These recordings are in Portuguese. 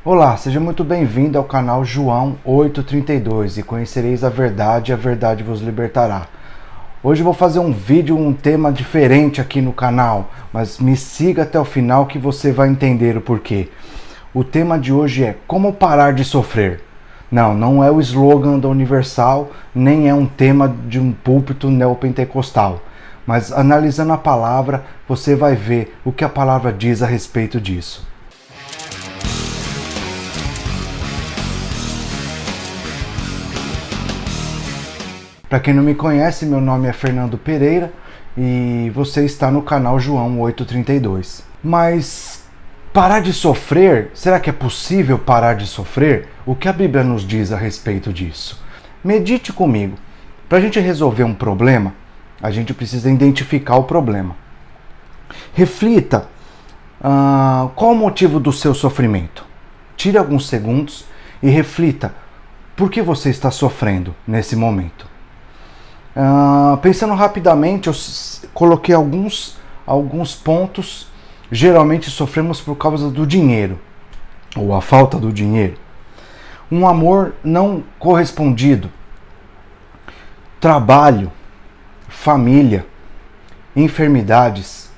Olá, seja muito bem-vindo ao canal João 8:32 e conhecereis a verdade e a verdade vos libertará. Hoje eu vou fazer um vídeo, um tema diferente aqui no canal, mas me siga até o final que você vai entender o porquê. O tema de hoje é como parar de sofrer. Não é o slogan da Universal, nem é um tema de um púlpito neopentecostal. Mas analisando a palavra, você vai ver o que a palavra diz a respeito disso. Para quem não me conhece, meu nome é Fernando Pereira e você está no canal João 8:32. Mas parar de sofrer, será que é possível parar de sofrer? O que a Bíblia nos diz a respeito disso? Medite comigo. Para a gente resolver um problema, a gente precisa identificar o problema. Reflita qual o motivo do seu sofrimento. Tire alguns segundos e reflita por que você está sofrendo nesse momento. Pensando rapidamente, eu coloquei alguns pontos. Geralmente sofremos por causa do dinheiro, ou a falta do dinheiro. Um amor não correspondido, trabalho, família, enfermidades.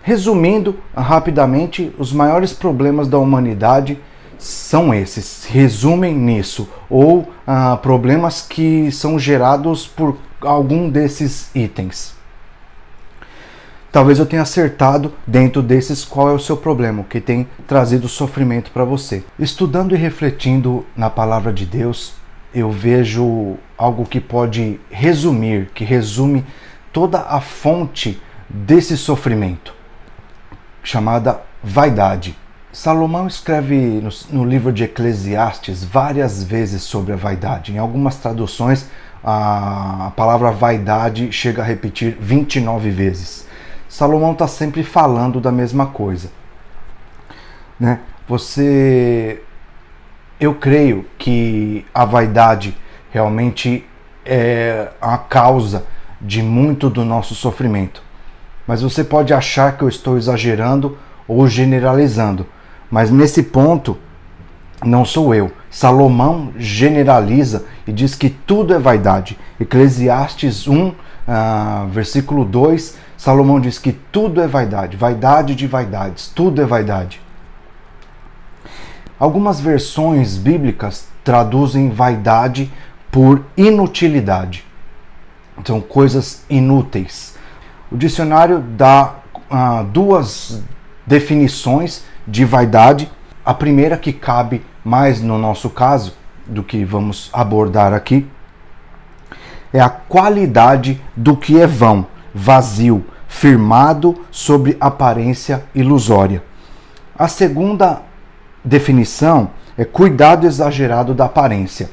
Resumindo rapidamente, os maiores problemas da humanidade são esses, resumem nisso, ou problemas que são gerados por algum desses itens. Talvez eu tenha acertado dentro desses qual é o seu problema, o que tem trazido sofrimento para você. Estudando e refletindo na palavra de Deus, eu vejo algo que pode resumir, que resume toda a fonte desse sofrimento, chamada vaidade. Salomão escreve no livro de Eclesiastes várias vezes sobre a vaidade. Em algumas traduções, a palavra vaidade chega a repetir 29 vezes. Salomão está sempre falando da mesma coisa. Né? Eu creio que a vaidade realmente é a causa de muito do nosso sofrimento. Mas você pode achar que eu estou exagerando ou generalizando. Mas nesse ponto, não sou eu. Salomão generaliza e diz que tudo é vaidade. Eclesiastes 1, versículo 2, Salomão diz que tudo é vaidade. Vaidade de vaidades, tudo é vaidade. Algumas versões bíblicas traduzem vaidade por inutilidade. São coisas inúteis. O dicionário dá duas definições de vaidade. A primeira, que cabe mais no nosso caso do que vamos abordar aqui, é a qualidade do que é vão, vazio, firmado sobre aparência ilusória. A segunda definição é cuidado exagerado da aparência,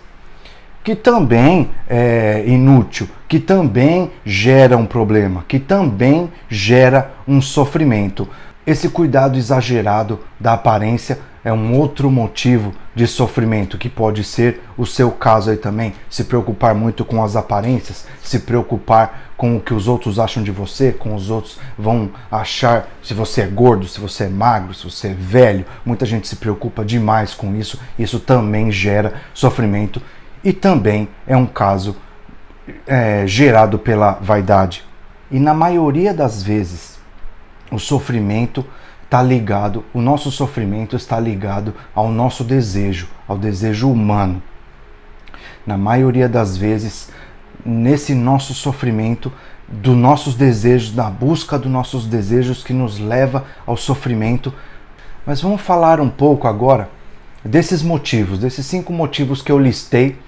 que também é inútil, que também gera um problema, que também gera um sofrimento. Esse cuidado exagerado da aparência é um outro motivo de sofrimento, que pode ser o seu caso aí também. Se preocupar muito com as aparências, se preocupar com o que os outros acham de você, com os outros vão achar se você é gordo, se você é magro, se você é velho. Muita gente se preocupa demais com isso. Isso também gera sofrimento e também é um caso gerado pela vaidade. E na maioria das vezes, o sofrimento está ligado, o nosso sofrimento está ligado ao nosso desejo, ao desejo humano. Na maioria das vezes, nesse nosso sofrimento, dos nossos desejos, da busca dos nossos desejos que nos leva ao sofrimento. Mas vamos falar um pouco agora desses motivos, desses 5 motivos que eu listei,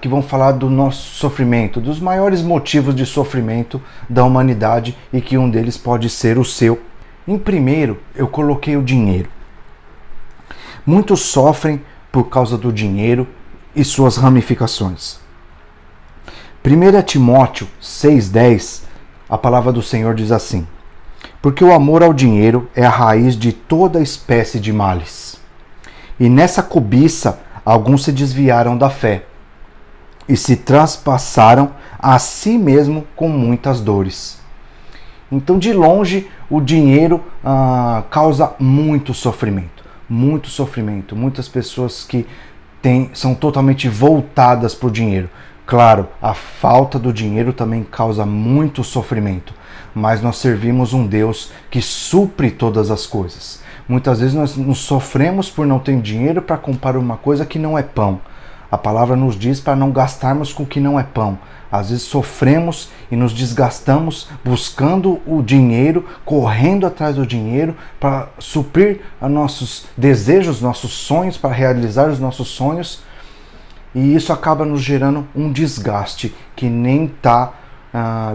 que vão falar do nosso sofrimento, dos maiores motivos de sofrimento da humanidade e que um deles pode ser o seu. Em primeiro, eu coloquei o dinheiro. Muitos sofrem por causa do dinheiro e suas ramificações. 1 Timóteo 6,10, a palavra do Senhor diz assim: porque o amor ao dinheiro é a raiz de toda espécie de males. E nessa cobiça, alguns se desviaram da fé e se traspassaram a si mesmo com muitas dores. Então, de longe, o dinheiro causa muito sofrimento. muito sofrimento. Muitas pessoas que são totalmente voltadas para o dinheiro. Claro, a falta do dinheiro também causa muito sofrimento, mas nós servimos um Deus que supre todas as coisas. Muitas vezes nós nos sofremos por não ter dinheiro para comprar uma coisa que não é pão. A palavra nos diz para não gastarmos com o que não é pão. Às vezes sofremos e nos desgastamos buscando o dinheiro, correndo atrás do dinheiro para suprir os nossos desejos, nossos sonhos, para realizar os nossos sonhos. E isso acaba nos gerando um desgaste que nem está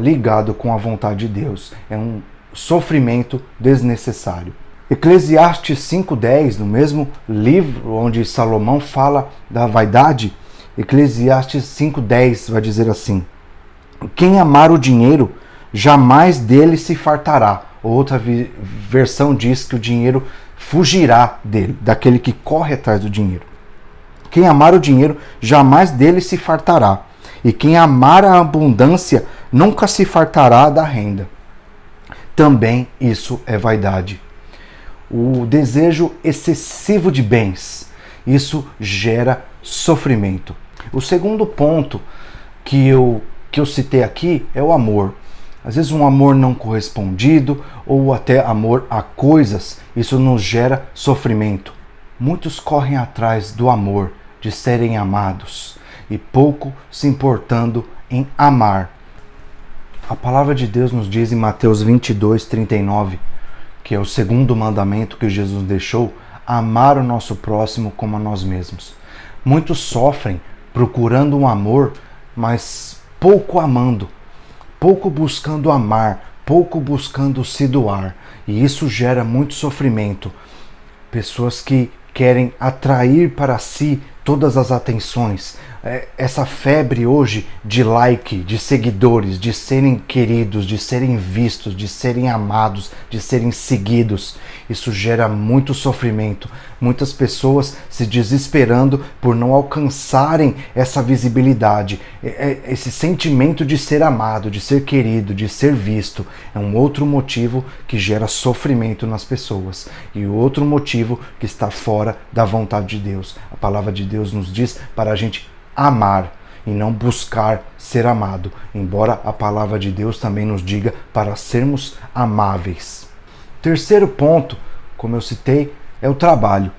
ligado com a vontade de Deus. É um sofrimento desnecessário. Eclesiastes 5:10, no mesmo livro onde Salomão fala da vaidade, Eclesiastes 5:10 vai dizer assim: quem amar o dinheiro, jamais dele se fartará. Outra versão diz que o dinheiro fugirá dele, daquele que corre atrás do dinheiro. Quem amar o dinheiro, jamais dele se fartará. E quem amar a abundância, nunca se fartará da renda. Também isso é vaidade. O desejo excessivo de bens, isso gera sofrimento. O segundo ponto que eu citei aqui é o amor. Às vezes um amor não correspondido ou até amor a coisas, isso nos gera sofrimento. Muitos correm atrás do amor, de serem amados, e pouco se importando em amar. A palavra de Deus nos diz em Mateus 22:39, que é o segundo mandamento que Jesus deixou, amar o nosso próximo como a nós mesmos. Muitos sofrem procurando um amor, mas pouco amando, pouco buscando amar, pouco buscando se doar. E isso gera muito sofrimento. Pessoas que querem atrair para si todas as atenções. Essa febre hoje de like, de seguidores, de serem queridos, de serem vistos, de serem amados, de serem seguidos, isso gera muito sofrimento. Muitas pessoas se desesperando por não alcançarem essa visibilidade. Esse sentimento de ser amado, de ser querido, de ser visto, é um outro motivo que gera sofrimento nas pessoas. E outro motivo que está fora da vontade de Deus. A palavra de Deus nos diz para a gente amar e não buscar ser amado, embora a palavra de Deus também nos diga para sermos amáveis. Terceiro ponto, como eu citei, é o trabalho.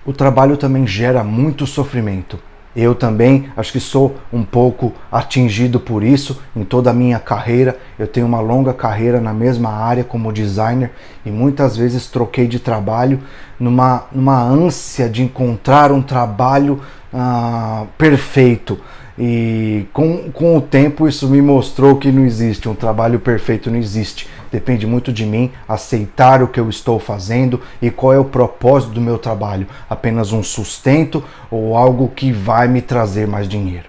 O trabalho também gera muito sofrimento. Eu também acho que sou um pouco atingido por isso em toda a minha carreira. Eu tenho uma longa carreira na mesma área como designer e muitas vezes troquei de trabalho numa ânsia de encontrar um trabalho perfeito. E com o tempo isso me mostrou que não existe, um trabalho perfeito não existe. Depende muito de mim aceitar o que eu estou fazendo e qual é o propósito do meu trabalho. Apenas um sustento ou algo que vai me trazer mais dinheiro.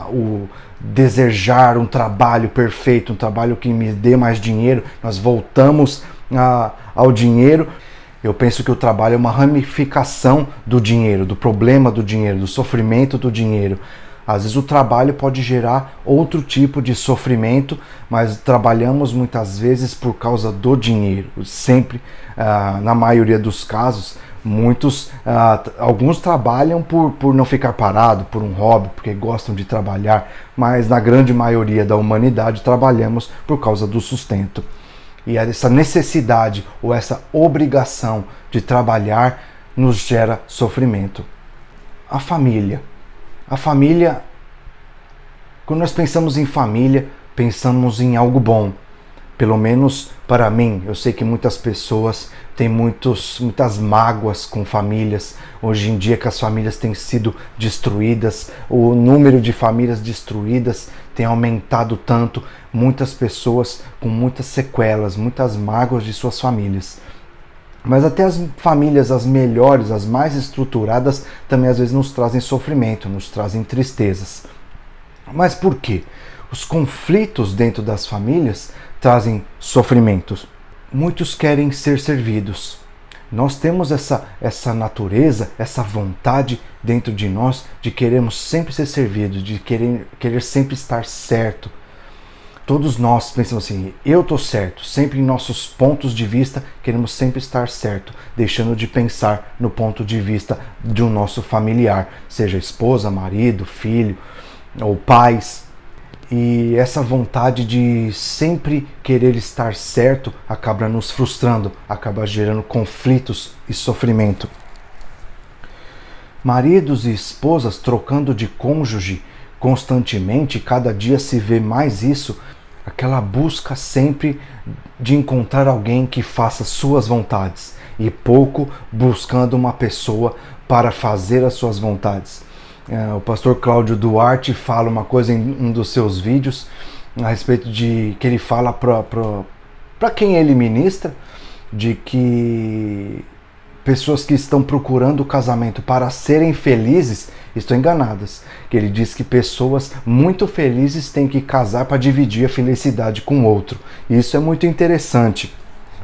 O desejar um trabalho perfeito, um trabalho que me dê mais dinheiro, nós voltamos ao dinheiro. Eu penso que o trabalho é uma ramificação do dinheiro, do problema do dinheiro, do sofrimento do dinheiro. Às vezes o trabalho pode gerar outro tipo de sofrimento, mas trabalhamos muitas vezes por causa do dinheiro. Sempre, na maioria dos casos, alguns trabalham por não ficar parado, por um hobby, porque gostam de trabalhar, mas na grande maioria da humanidade trabalhamos por causa do sustento. E essa necessidade ou essa obrigação de trabalhar nos gera sofrimento. A família, quando nós pensamos em família, pensamos em algo bom. Pelo menos para mim, eu sei que muitas pessoas têm muitas mágoas com famílias. Hoje em dia que as famílias têm sido destruídas, o número de famílias destruídas tem aumentado tanto. Muitas pessoas com muitas sequelas, muitas mágoas de suas famílias. Mas até as famílias, as melhores, as mais estruturadas, também às vezes nos trazem sofrimento, nos trazem tristezas. Mas por quê? Os conflitos dentro das famílias trazem sofrimentos. Muitos querem ser servidos. Nós temos essa natureza, essa vontade dentro de nós de queremos sempre ser servidos, de querer sempre estar certo. Todos nós pensamos assim, eu estou certo, sempre em nossos pontos de vista, queremos sempre estar certo, deixando de pensar no ponto de vista de um nosso familiar, seja esposa, marido, filho ou pais. E essa vontade de sempre querer estar certo acaba nos frustrando, acaba gerando conflitos e sofrimento. Maridos e esposas trocando de cônjuge constantemente, cada dia se vê mais isso, aquela busca sempre de encontrar alguém que faça suas vontades e pouco buscando uma pessoa para fazer as suas vontades. O pastor Cláudio Duarte fala uma coisa em um dos seus vídeos a respeito de que ele fala para quem ele ministra, de que pessoas que estão procurando o casamento para serem felizes estão enganadas. Que ele diz que pessoas muito felizes têm que casar para dividir a felicidade com o outro. E isso é muito interessante.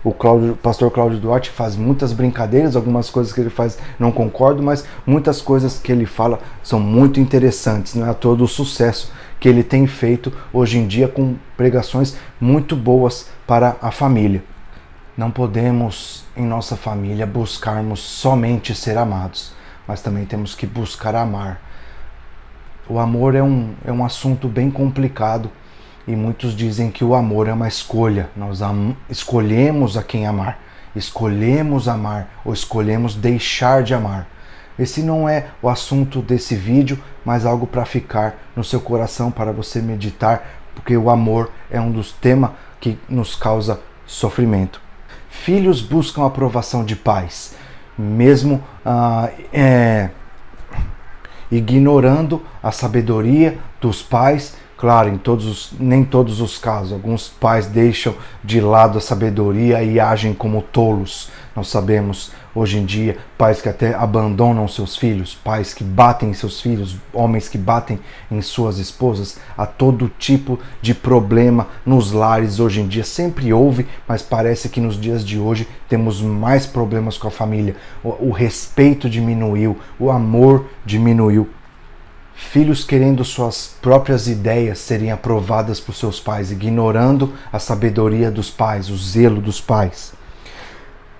O pastor Cláudio Duarte faz muitas brincadeiras, algumas coisas que ele faz não concordo, mas muitas coisas que ele fala são muito interessantes. Não é à toa do sucesso que ele tem feito hoje em dia com pregações muito boas para a família. Não podemos, em nossa família, buscarmos somente ser amados, mas também temos que buscar amar. O amor é um assunto bem complicado e muitos dizem que o amor é uma escolha. Nós escolhemos a quem amar, escolhemos amar ou escolhemos deixar de amar. Esse não é o assunto desse vídeo, mas algo para ficar no seu coração, para você meditar, porque o amor é um dos temas que nos causa sofrimento. Filhos buscam a aprovação de pais, mesmo ignorando a sabedoria dos pais. Claro, nem todos os casos. Alguns pais deixam de lado a sabedoria e agem como tolos. Nós sabemos hoje em dia pais que até abandonam seus filhos, pais que batem em seus filhos, homens que batem em suas esposas. Há todo tipo de problema nos lares hoje em dia. Sempre houve, mas parece que nos dias de hoje temos mais problemas com a família. O respeito diminuiu, o amor diminuiu. Filhos querendo suas próprias ideias serem aprovadas por seus pais, ignorando a sabedoria dos pais, o zelo dos pais.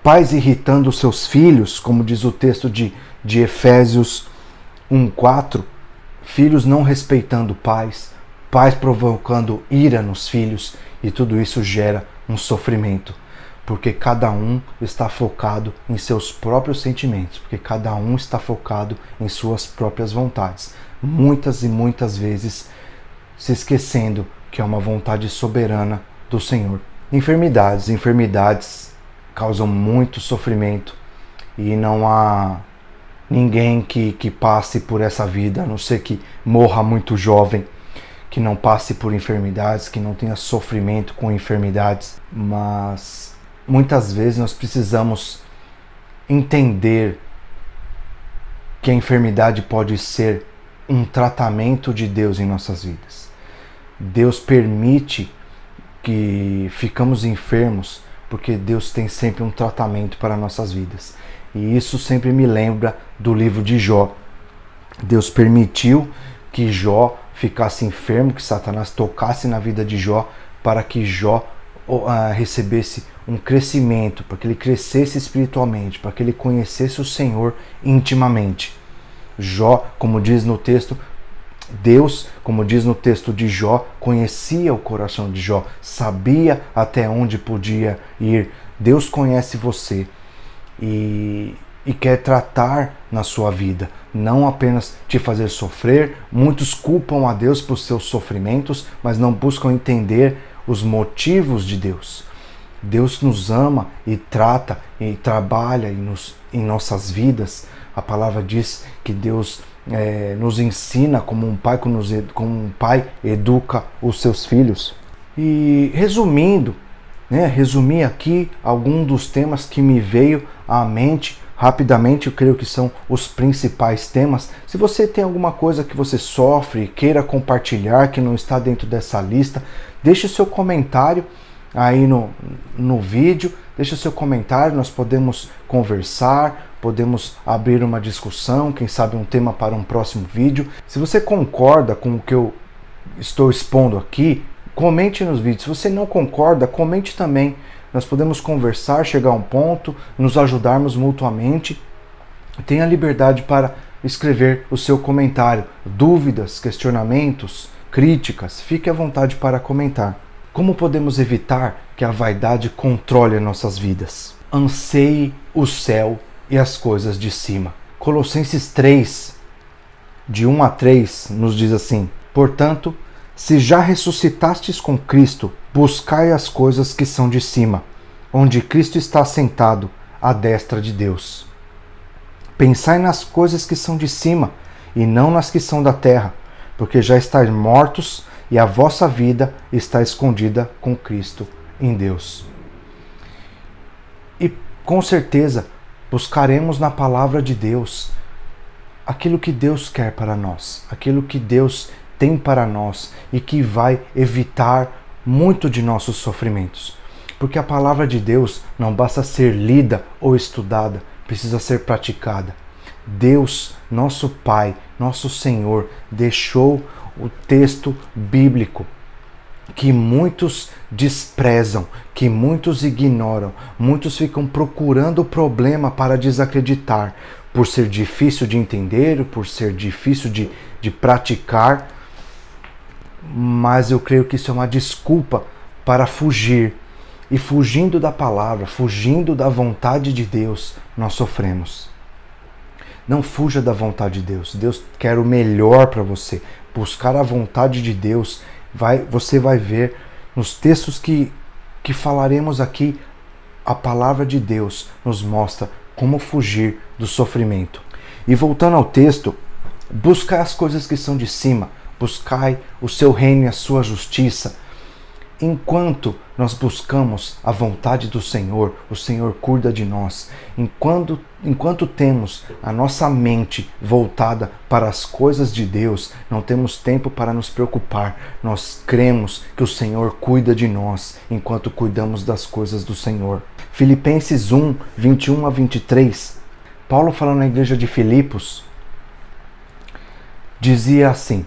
Pais irritando seus filhos, como diz o texto de Efésios 1:4, filhos não respeitando pais, pais provocando ira nos filhos, e tudo isso gera um sofrimento, porque cada um está focado em seus próprios sentimentos, porque cada um está focado em suas próprias vontades. Muitas e muitas vezes se esquecendo que é uma vontade soberana do Senhor. Enfermidades causam muito sofrimento e não há ninguém que passe por essa vida, a não ser que morra muito jovem, que não passe por enfermidades, que não tenha sofrimento com enfermidades. Mas muitas vezes nós precisamos entender que a enfermidade pode ser um tratamento de Deus em nossas vidas. Deus permite que ficamos enfermos porque Deus tem sempre um tratamento para nossas vidas. E isso sempre me lembra do livro de Jó. Deus permitiu que Jó ficasse enfermo, que Satanás tocasse na vida de Jó, para que Jó recebesse um crescimento, para que ele crescesse espiritualmente, para que ele conhecesse o Senhor intimamente. Jó, como diz no texto, Deus, como diz no texto de Jó, conhecia o coração de Jó, sabia até onde podia ir. Deus conhece você e quer tratar na sua vida, não apenas te fazer sofrer. Muitos culpam a Deus por seus sofrimentos, mas não buscam entender os motivos de Deus. Deus nos ama e trata e trabalha em nossas vidas. A palavra diz que Deus nos ensina como um pai educa os seus filhos. E resumindo, resumi aqui alguns dos temas que me veio à mente rapidamente. Eu creio que são os principais temas. Se você tem alguma coisa que você sofre, queira compartilhar, que não está dentro dessa lista, deixe o seu comentário aí no vídeo, deixe o seu comentário, nós podemos conversar, podemos abrir uma discussão, quem sabe um tema para um próximo vídeo. Se você concorda com o que eu estou expondo aqui, Comente nos vídeos. Se você não concorda, comente também. Nós podemos conversar, chegar a um ponto, nos ajudarmos mutuamente. Tenha liberdade para escrever o seu comentário. Dúvidas, questionamentos, críticas, fique à vontade para comentar. Como podemos evitar que a vaidade controle nossas vidas? Anseie o céu e as coisas de cima. Colossenses 3, de 1 a 3, nos diz assim: portanto, se já ressuscitastes com Cristo, buscai as coisas que são de cima, onde Cristo está assentado à destra de Deus. Pensai nas coisas que são de cima, e não nas que são da terra, porque já estáis mortos, e a vossa vida está escondida com Cristo em Deus. E com certeza buscaremos na palavra de Deus aquilo que Deus quer para nós, aquilo que Deus tem para nós e que vai evitar muito de nossos sofrimentos. Porque a palavra de Deus não basta ser lida ou estudada, precisa ser praticada. Deus, nosso Pai, nosso Senhor, deixou o texto bíblico que muitos desprezam, que muitos ignoram, muitos ficam procurando problema para desacreditar, por ser difícil de entender, por ser difícil de praticar, mas eu creio que isso é uma desculpa para fugir. E fugindo da palavra, fugindo da vontade de Deus, nós sofremos. Não fuja da vontade de Deus. Deus quer o melhor para você. Buscar a vontade de Deus, você vai ver nos textos que falaremos aqui, a palavra de Deus nos mostra como fugir do sofrimento. E voltando ao texto, buscai as coisas que são de cima, buscai o seu reino e a sua justiça. Enquanto nós buscamos a vontade do Senhor, o Senhor cuida de nós. Enquanto temos a nossa mente voltada para as coisas de Deus, não temos tempo para nos preocupar. Nós cremos que o Senhor cuida de nós enquanto cuidamos das coisas do Senhor. Filipenses 1, 21 a 23, Paulo falando na igreja de Filipos, dizia assim: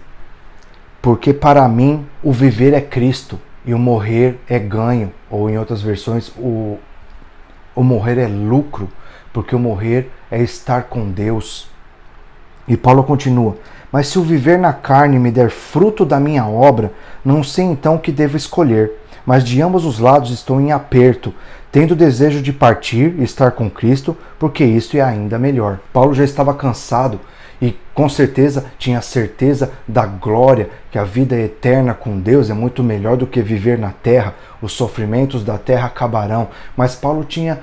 porque para mim o viver é Cristo e o morrer é ganho, ou em outras versões, o morrer é lucro, porque o morrer é estar com Deus. E Paulo continua: mas se o viver na carne me der fruto da minha obra, não sei então o que devo escolher, mas de ambos os lados estou em aperto, tendo desejo de partir e estar com Cristo, porque isto é ainda melhor. Paulo já estava cansado e com certeza tinha certeza da glória, que a vida eterna com Deus é muito melhor do que viver na terra. Os sofrimentos da terra acabarão, mas Paulo tinha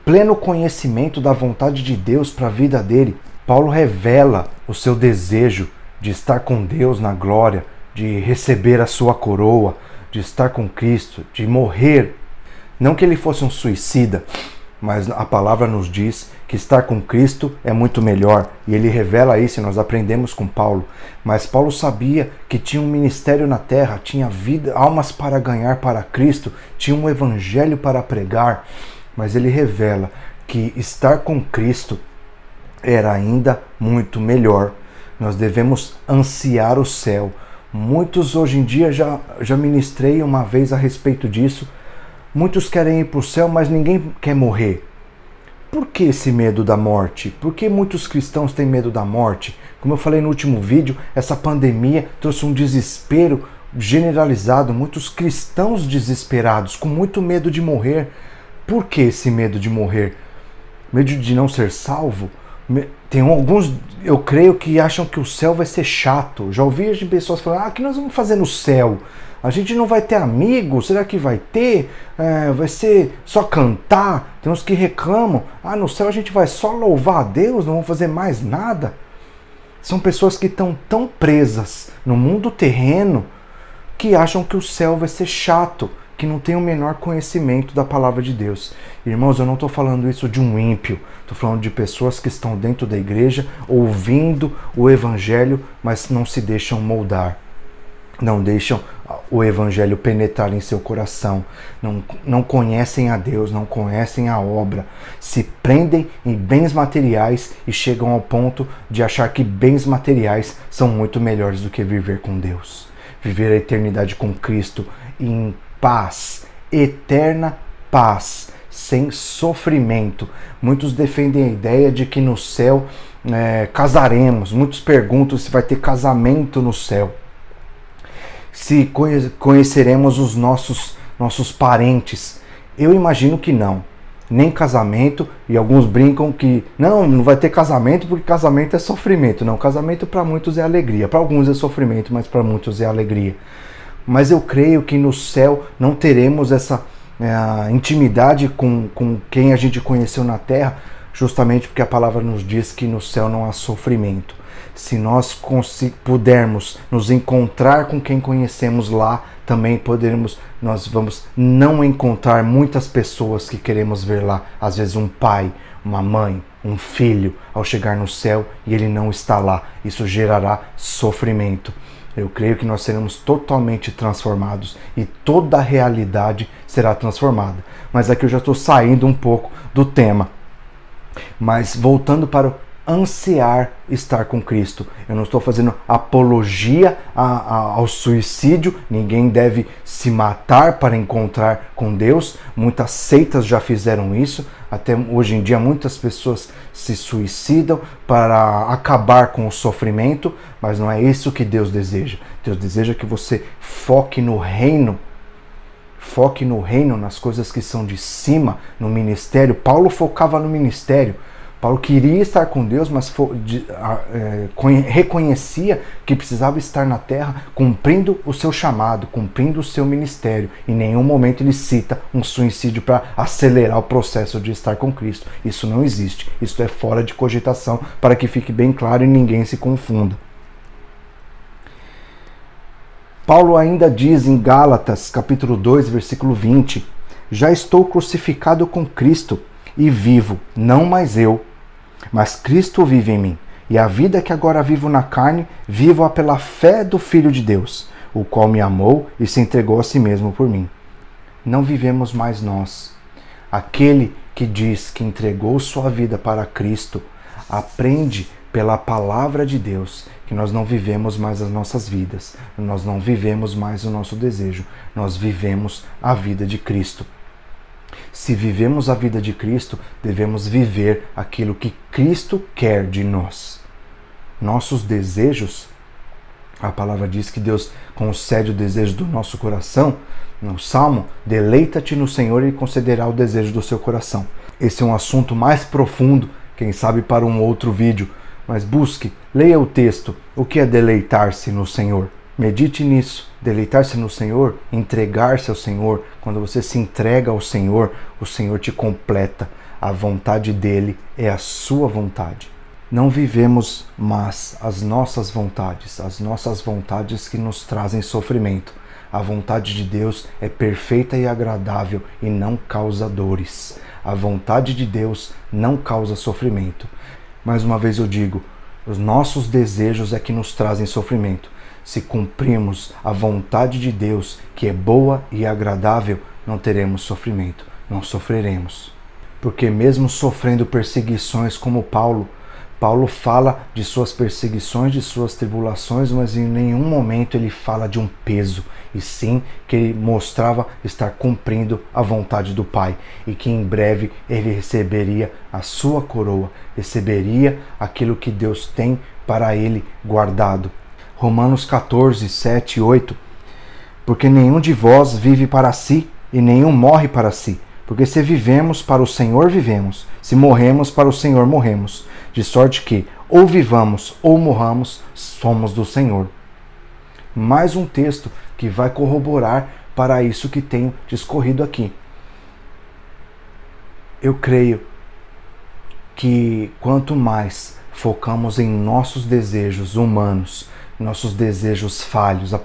pleno conhecimento da vontade de Deus para a vida dele. Paulo revela o seu desejo de estar com Deus na glória, de receber a sua coroa, de estar com Cristo, de morrer. Não que ele fosse um suicida, mas a palavra nos diz que estar com Cristo é muito melhor. E ele revela isso e nós aprendemos com Paulo. Mas Paulo sabia que tinha um ministério na terra, tinha vida, almas para ganhar para Cristo, tinha um evangelho para pregar. Mas ele revela que estar com Cristo era ainda muito melhor. Nós devemos ansiar o céu. Muitos hoje em dia, já ministrei uma vez a respeito disso, muitos querem ir para o céu, mas ninguém quer morrer. Por que esse medo da morte? Por que muitos cristãos têm medo da morte? Como eu falei no último vídeo, essa pandemia trouxe um desespero generalizado, muitos cristãos desesperados, com muito medo de morrer. Por que esse medo de morrer? Medo de não ser salvo? Tem alguns, eu creio, que acham que o céu vai ser chato. Já ouvi de pessoas falando: o que nós vamos fazer no céu? A gente não vai ter amigos? Será que vai ter? Vai ser só cantar? Tem uns que reclamam: no céu a gente vai só louvar a Deus, não vamos fazer mais nada. São pessoas que estão tão presas no mundo terreno que acham que o céu vai ser chato, que não tem o menor conhecimento da palavra de Deus. Irmãos, eu não estou falando isso de um ímpio, estou falando de pessoas que estão dentro da igreja, ouvindo o evangelho, mas não se deixam moldar, não deixam o evangelho penetrar em seu coração, não conhecem a Deus, não conhecem a obra, se prendem em bens materiais e chegam ao ponto de achar que bens materiais são muito melhores do que viver com Deus. viver a eternidade com Cristo em paz, eterna paz, sem sofrimento. Muitos defendem a ideia de que no céu casaremos. Muitos perguntam se vai ter casamento no céu, se conheceremos os nossos parentes. Eu imagino que não, nem casamento, e alguns brincam que não vai ter casamento porque casamento é sofrimento. Não, casamento para muitos é alegria, para alguns é sofrimento, mas para muitos é alegria. Mas eu creio que no céu não teremos essa intimidade com quem a gente conheceu na terra, justamente porque a palavra nos diz que no céu não há sofrimento. Se nós pudermos nos encontrar com quem conhecemos lá, também nós vamos não encontrar muitas pessoas que queremos ver lá. Às vezes um pai, uma mãe, um filho, ao chegar no céu e ele não está lá. Isso gerará sofrimento. Eu creio que nós seremos totalmente transformados e toda a realidade será transformada. Mas aqui eu já estou saindo um pouco do tema. Mas voltando para o ansiar estar com Cristo. Eu não estou fazendo apologia ao suicídio. Ninguém deve se matar para encontrar com Deus. Muitas seitas já fizeram isso. Até hoje em dia muitas pessoas se suicidam para acabar com o sofrimento, mas não é isso que Deus deseja. Deus deseja que você foque no reino. Foque no reino, nas coisas que são de cima, no ministério. Paulo focava no ministério. Paulo queria estar com Deus, mas reconhecia que precisava estar na terra cumprindo o seu chamado, cumprindo o seu ministério. Em nenhum momento ele cita um suicídio para acelerar o processo de estar com Cristo. Isso não existe. Isso é fora de cogitação, para que fique bem claro e ninguém se confunda. Paulo ainda diz em Gálatas, capítulo 2, versículo 20: já estou crucificado com Cristo e vivo, não mais eu, mas Cristo vive em mim. E a vida que agora vivo na carne, vivo-a pela fé do Filho de Deus, o qual me amou e se entregou a si mesmo por mim. Não vivemos mais nós. Aquele que diz que entregou sua vida para Cristo, aprende pela palavra de Deus que nós não vivemos mais as nossas vidas, nós não vivemos mais o nosso desejo, nós vivemos a vida de Cristo. Se vivemos a vida de Cristo, devemos viver aquilo que Cristo quer de nós. Nossos desejos, a palavra diz que Deus concede o desejo do nosso coração. No Salmo, deleita-te no Senhor e Ele concederá o desejo do seu coração. Esse é um assunto mais profundo, quem sabe para um outro vídeo, mas busque, leia o texto. O que é deleitar-se no Senhor? Medite nisso. Deleitar-se no Senhor, entregar-se ao Senhor. Quando você se entrega ao Senhor, o Senhor te completa. A vontade dele é a sua vontade. Não vivemos mais as nossas vontades que nos trazem sofrimento. A vontade de Deus é perfeita e agradável e não causa dores. A vontade de Deus não causa sofrimento. Mais uma vez eu digo, os nossos desejos é que nos trazem sofrimento. Se cumprirmos a vontade de Deus, que é boa e agradável, não teremos sofrimento, não sofreremos. Porque mesmo sofrendo perseguições como Paulo fala de suas perseguições, de suas tribulações, mas em nenhum momento ele fala de um peso, e sim que ele mostrava estar cumprindo a vontade do Pai, e que em breve ele receberia a sua coroa, receberia aquilo que Deus tem para ele guardado. Romanos 14, 7 e 8. Porque nenhum de vós vive para si, e nenhum morre para si. Porque se vivemos, para o Senhor vivemos. Se morremos, para o Senhor morremos. De sorte que, ou vivamos, ou morramos, somos do Senhor. Mais um texto que vai corroborar para isso que tenho discorrido aqui. Eu creio que quanto mais focamos em nossos desejos humanos, nossos desejos falhos, a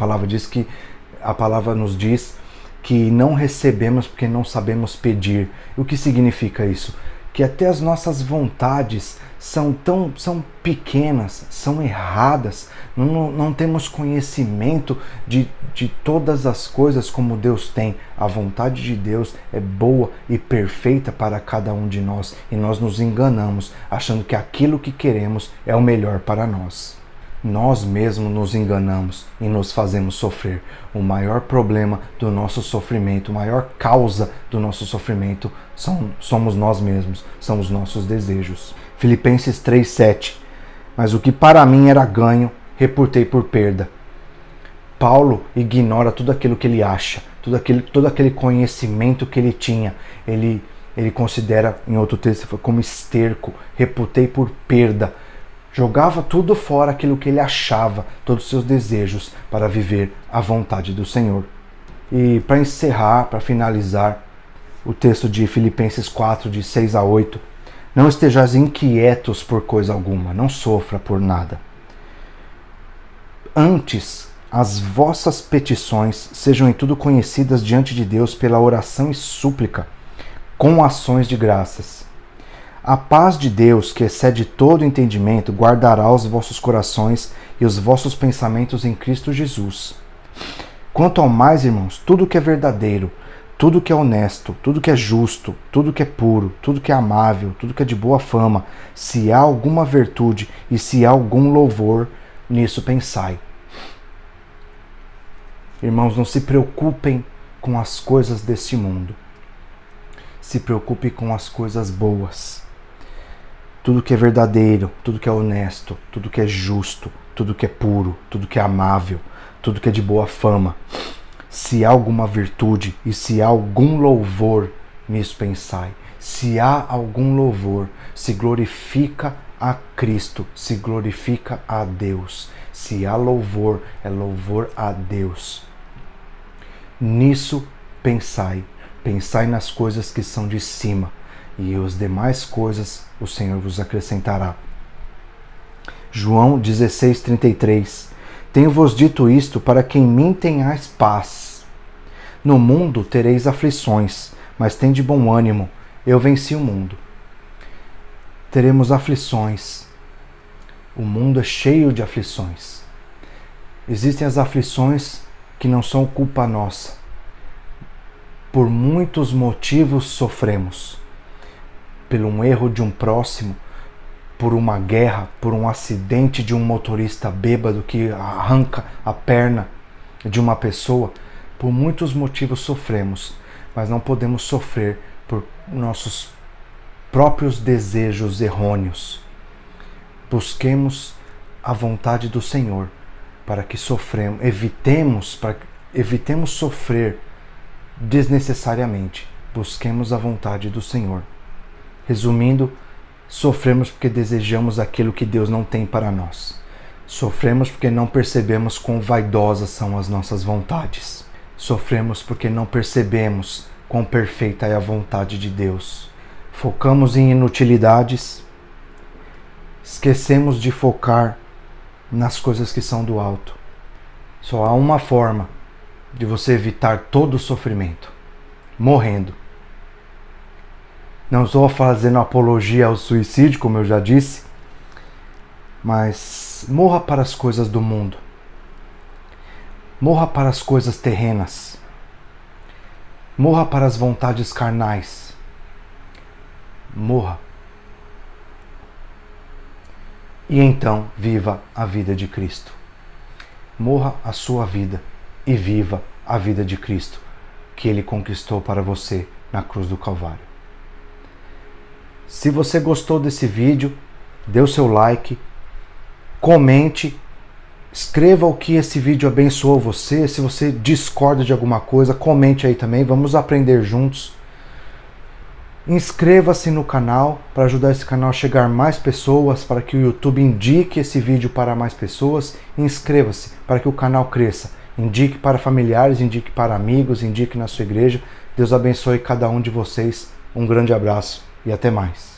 palavra nos diz que não recebemos porque não sabemos pedir. O que significa isso? Que até as nossas vontades são pequenas, são erradas, não temos conhecimento de todas as coisas como Deus tem. A vontade de Deus é boa e perfeita para cada um de nós, e nós nos enganamos achando que aquilo que queremos é o melhor para nós. nós mesmos nos enganamos e nos fazemos sofrer. O maior problema do nosso sofrimento, a maior causa do nosso sofrimento somos nós mesmos, são os nossos desejos. Filipenses 3,7. Mas o que para mim era ganho, reputei por perda. Paulo ignora tudo aquilo que ele acha, todo aquele conhecimento que ele tinha. Ele considera, em outro texto, como esterco, reputei por perda. Jogava tudo fora, aquilo que ele achava, todos os seus desejos, para viver a vontade do Senhor. E para encerrar, para finalizar, o texto de Filipenses 4, de 6 a 8. Não estejais inquietos por coisa alguma, não sofra por nada. Antes, as vossas petições sejam em tudo conhecidas diante de Deus pela oração e súplica, com ações de graças. A paz de Deus, que excede todo entendimento, guardará os vossos corações e os vossos pensamentos em Cristo Jesus. Quanto ao mais, irmãos, tudo que é verdadeiro, tudo que é honesto, tudo que é justo, tudo que é puro, tudo que é amável, tudo que é de boa fama, se há alguma virtude e se há algum louvor, nisso pensai. Irmãos, não se preocupem com as coisas deste mundo. Se preocupe com as coisas boas. Tudo que é verdadeiro, tudo que é honesto, tudo que é justo, tudo que é puro, tudo que é amável, tudo que é de boa fama. Se há alguma virtude e se há algum louvor, nisso pensai. Se há algum louvor, se glorifica a Cristo, se glorifica a Deus. Se há louvor, é louvor a Deus. Nisso pensai. Pensai nas coisas que são de cima, e as demais coisas o Senhor vos acrescentará. João 16:33. Tenho-vos dito isto para que em mim tenhais paz. No mundo tereis aflições, mas tende bom ânimo, eu venci o mundo. Teremos aflições. O mundo é cheio de aflições. Existem as aflições que não são culpa nossa. Por muitos motivos sofremos. Por um erro de um próximo, por uma guerra, por um acidente de um motorista bêbado que arranca a perna de uma pessoa. Por muitos motivos sofremos, mas não podemos sofrer por nossos próprios desejos errôneos. Busquemos a vontade do Senhor para que evitemos sofrer desnecessariamente. Busquemos a vontade do Senhor. Resumindo, sofremos porque desejamos aquilo que Deus não tem para nós. Sofremos porque não percebemos quão vaidosas são as nossas vontades. Sofremos porque não percebemos quão perfeita é a vontade de Deus. Focamos em inutilidades, esquecemos de focar nas coisas que são do alto. Só há uma forma de você evitar todo o sofrimento: morrendo. Não estou fazendo apologia ao suicídio, como eu já disse, mas morra para as coisas do mundo. Morra para as coisas terrenas. Morra para as vontades carnais. Morra. E então viva a vida de Cristo. Morra a sua vida e viva a vida de Cristo, que Ele conquistou para você na cruz do Calvário. Se você gostou desse vídeo, dê o seu like, comente, escreva o que esse vídeo abençoou você. Se você discorda de alguma coisa, comente aí também, vamos aprender juntos. Inscreva-se no canal para ajudar esse canal a chegar a mais pessoas, para que o YouTube indique esse vídeo para mais pessoas. Inscreva-se para que o canal cresça. Indique para familiares, indique para amigos, indique na sua igreja. Deus abençoe cada um de vocês. Um grande abraço e até mais.